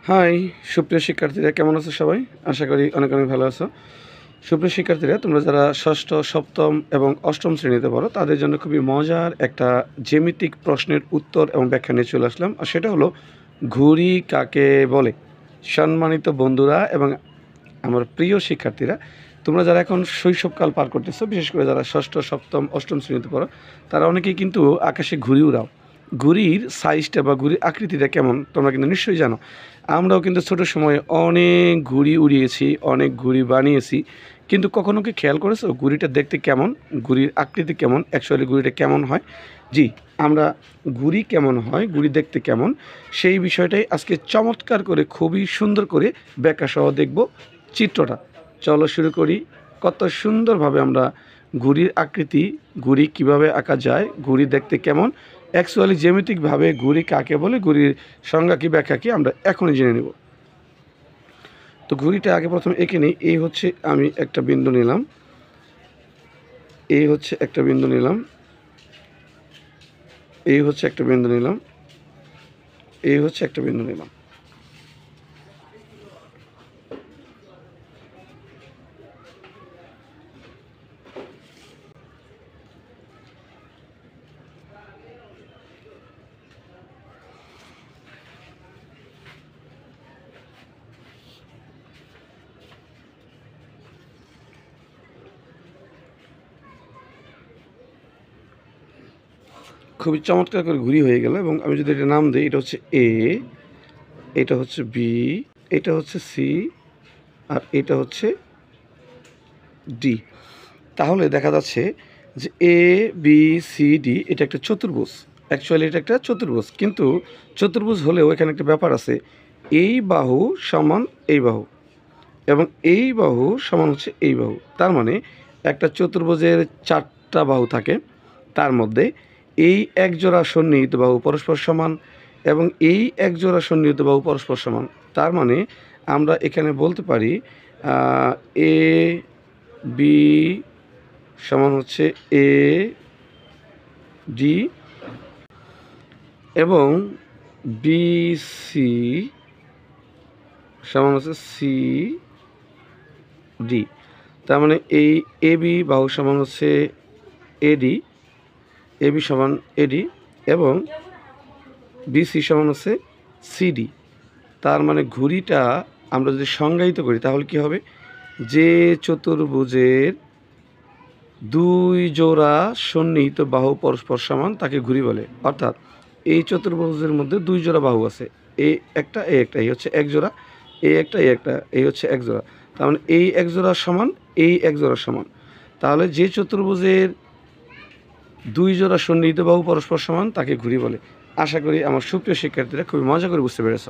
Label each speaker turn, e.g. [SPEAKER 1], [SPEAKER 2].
[SPEAKER 1] High সুপ্রিয় শিক্ষার্থীরা, কেমন আছো সবাই? আশা করি অনেক অনেক ভালো আছো। সুপ্রিয় শিক্ষার্থীরা, তোমরা যারা ষষ্ঠ, সপ্তম এবং অষ্টম শ্রেণীতে পড়ো তাদের জন্য খুবই মজার একটা জ্যামিতিক প্রশ্নের উত্তর এবং ব্যাখ্যা নিয়ে চলে আসলাম। আর সেটা হলো, ঘুড়ি কাকে বলে? সম্মানিত বন্ধুরা এবং আমার প্রিয় শিক্ষার্থীরা, তোমরা যারা এখন শৈশবকাল পার করতেছো, বিশেষ করে যারা ষষ্ঠ, সপ্তম, অষ্টম শ্রেণীতে পড়ো, তারা অনেকেই কিন্তু আকাশে ঘুড়ি উড়াও। ঘুড়ির সাইজটা বা ঘুড়ির আকৃতিটা কেমন তোমরা কিন্তু নিশ্চয়ই জানো। আমরাও কিন্তু ছোটো সময়ে অনেক ঘুড়ি উড়িয়েছি, অনেক ঘুড়ি বানিয়েছি, কিন্তু কখনো কি খেয়াল করেছো ঘুড়িটা দেখতে কেমন, ঘুড়ির আকৃতি কেমন, অ্যাকচুয়ালি ঘুড়িটা কেমন হয়? জি, আমরা ঘুড়ি কেমন হয়, ঘুড়ি দেখতে কেমন, সেই বিষয়টাই আজকে চমৎকার করে খুবই সুন্দর করে ব্যাখ্যাসহ দেখব চিত্রটা। চলো শুরু করি। কত সুন্দরভাবে আমরা ঘুড়ির আকৃতি, ঘুড়ি কিভাবে আঁকা যায়, ঘুড়ি দেখতে কেমন, অ্যাকচুয়ালি জ্যামিতিকভাবে ঘুড়ি কাকে বলে, ঘুড়ির সংজ্ঞা কী, ব্যাখ্যা কী, আমরা এখনই জেনে নেব। তো ঘুড়িটা আগে প্রথমে এঁকে নিই। এই হচ্ছে আমি একটা বিন্দু নিলাম, এই হচ্ছে একটা বিন্দু নিলাম, এই হচ্ছে একটা বিন্দু নিলাম, এই হচ্ছে একটা বিন্দু নিলাম। খুবই চমৎকার করে ঘুড়ি হয়ে গেল। এবং আমি যদি এটা নাম দিই, এটা হচ্ছে এ, এটা হচ্ছে বি, এটা হচ্ছে সি, আর এটা হচ্ছে ডি। তাহলে দেখা যাচ্ছে যে এ বি সি ডি এটা একটা চতুর্ভুজ। অ্যাকচুয়ালি এটা একটা চতুর্ভুজ, কিন্তু চতুর্ভুজ হলেও এখানে একটা ব্যাপার আছে। এই বাহু সমান এই বাহু, এবং এই বাহু সমান হচ্ছে এই বাহু। তার মানে একটা চতুর্ভুজের চারটা বাহু থাকে, তার মধ্যে এই একজোড়া সন্নিহিত বাহু পরস্পর সমান এবং এই একজোড়া সন্নিহিত বাহু পরস্পর সমান। তার মানে আমরা এখানে বলতে পারি এ বি সমান হচ্ছে এ ডি, এবং বি সি সমান হচ্ছে সি ডি। তার মানে এই এ বি বাহু সমান হচ্ছে এডি, এ বি সমান এডি, এবং বিসি সমান হচ্ছে সিডি। তার মানে ঘুড়িটা আমরা যদি সংজ্ঞায়িত করি তাহলে কি হবে? যে চতুর্ভুজের দুই জোড়া সন্নিহিত বাহু পরস্পর সমান তাকে ঘুড়ি বলে। অর্থাৎ এই চতুর্ভুজের মধ্যে দুই জোড়া বাহু আছে, এই একটা এই একটা, এই হচ্ছে এক জোড়া, এই একটা এই একটা, এই হচ্ছে এক জোড়া। তার মানে এই এক জোড়া সমান এই এক জোড়া সমান। তাহলে যে চতুর্ভুজের দুই জোড়া সন্নিহিত বাহু পরস্পর সমান তাকে ঘুড়ি বলে। আশা করি আমার সুপ্রিয় শিক্ষার্থীরা খুবই মজা করে বুঝতে পেরেছ।